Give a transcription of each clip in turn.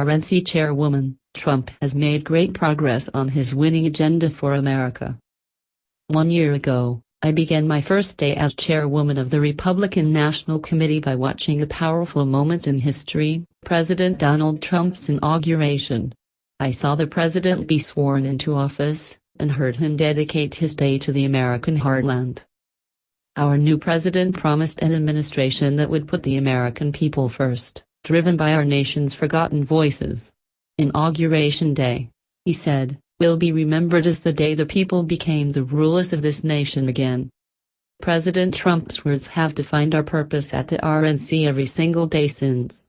RNC Chairwoman, Trump has made great progress on his winning agenda for America. 1 year ago, I began my first day as chairwoman of the Republican National Committee by watching a powerful moment in history, President Donald Trump's inauguration. I saw the president be sworn into office, and heard him dedicate his day to the American heartland. Our new president promised an administration that would put the American people first, driven by our nation's forgotten voices. Inauguration Day, he said, will be remembered as the day the people became the rulers of this nation again. President Trump's words have defined our purpose at the RNC every single day since.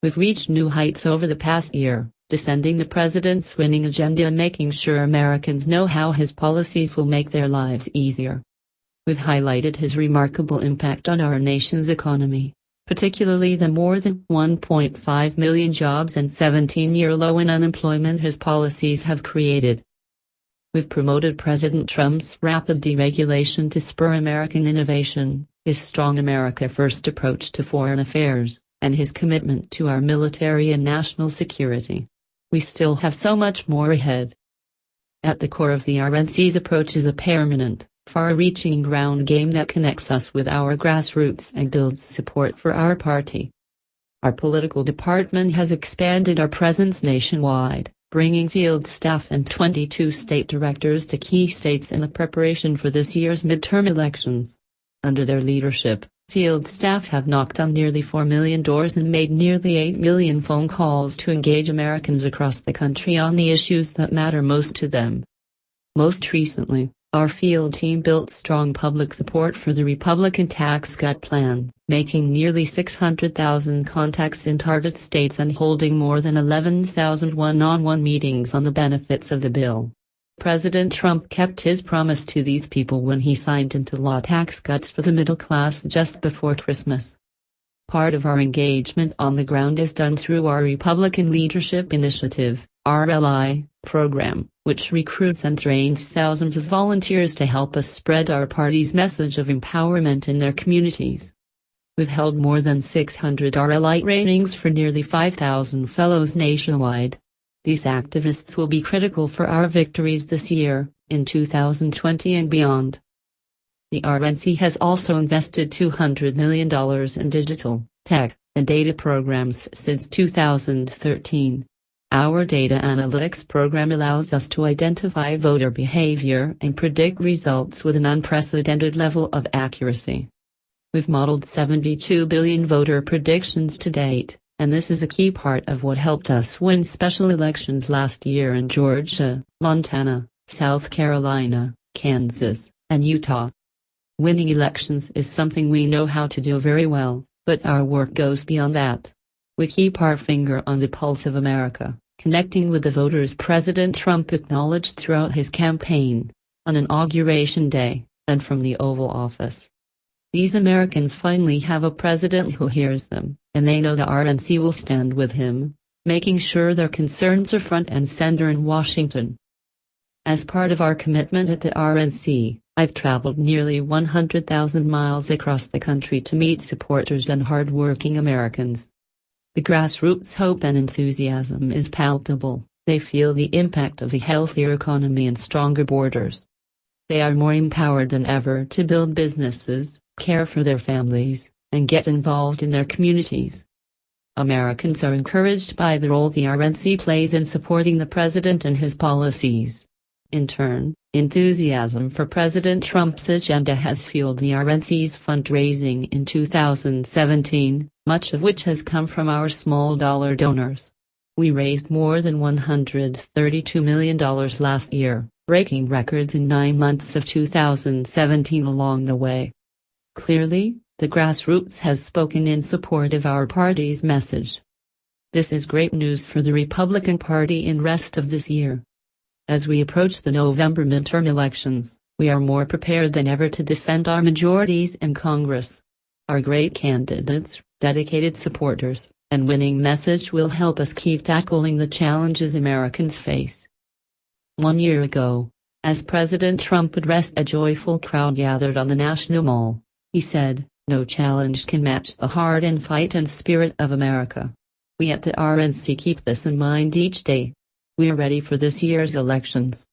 We've reached new heights over the past year, defending the president's winning agenda and making sure Americans know how his policies will make their lives easier. We've highlighted his remarkable impact on our nation's economy, particularly the more than 1.5 million jobs and 17-year low in unemployment his policies have created. We've promoted President Trump's rapid deregulation to spur American innovation, his strong America First approach to foreign affairs, and his commitment to our military and national security. We still have so much more ahead. At the core of the RNC's approach is a permanent, far-reaching ground game that connects us with our grassroots and builds support for our party. Our political department has expanded our presence nationwide, bringing field staff and 22 state directors to key states in the preparation for this year's midterm elections. Under their leadership, field staff have knocked on nearly 4 million doors and made nearly 8 million phone calls to engage Americans across the country on the issues that matter most to them. Most recently, our field team built strong public support for the Republican tax cut plan, making nearly 600,000 contacts in target states and holding more than 11,000 one-on-one meetings on the benefits of the bill. President Trump kept his promise to these people when he signed into law tax cuts for the middle class just before Christmas. Part of our engagement on the ground is done through our Republican Leadership Initiative, RLI, program, which recruits and trains thousands of volunteers to help us spread our party's message of empowerment in their communities. We've held more than 600 RLI trainings for nearly 5,000 fellows nationwide. These activists will be critical for our victories this year, in 2020 and beyond. The RNC has also invested $200 million in digital, tech, and data programs since 2013. Our data analytics program allows us to identify voter behavior and predict results with an unprecedented level of accuracy. We've modeled 72 billion voter predictions to date, and this is a key part of what helped us win special elections last year in Georgia, Montana, South Carolina, Kansas, and Utah. Winning elections is something we know how to do very well, but our work goes beyond that. We keep our finger on the pulse of America, connecting with the voters President Trump acknowledged throughout his campaign, on Inauguration Day, and from the Oval Office. These Americans finally have a president who hears them, and they know the RNC will stand with him, making sure their concerns are front and center in Washington. As part of our commitment at the RNC, I've traveled nearly 100,000 miles across the country to meet supporters and hard-working Americans. The grassroots hope and enthusiasm is palpable. They feel the impact of a healthier economy and stronger borders. They are more empowered than ever to build businesses, care for their families, and get involved in their communities. Americans are encouraged by the role the RNC plays in supporting the president and his policies. In turn, enthusiasm for President Trump's agenda has fueled the RNC's fundraising in 2017, much of which has come from our small-dollar donors. We raised more than $132 million last year, breaking records in 9 months of 2017 along the way. Clearly, the grassroots has spoken in support of our party's message. This is great news for the Republican Party in rest of this year. As we approach the November midterm elections, we are more prepared than ever to defend our majorities in Congress. Our great candidates, dedicated supporters, and winning message will help us keep tackling the challenges Americans face. 1 year ago, as President Trump addressed a joyful crowd gathered on the National Mall, he said, "No challenge can match the heart and fight and spirit of America." We at the RNC keep this in mind each day. We are ready for this year's elections.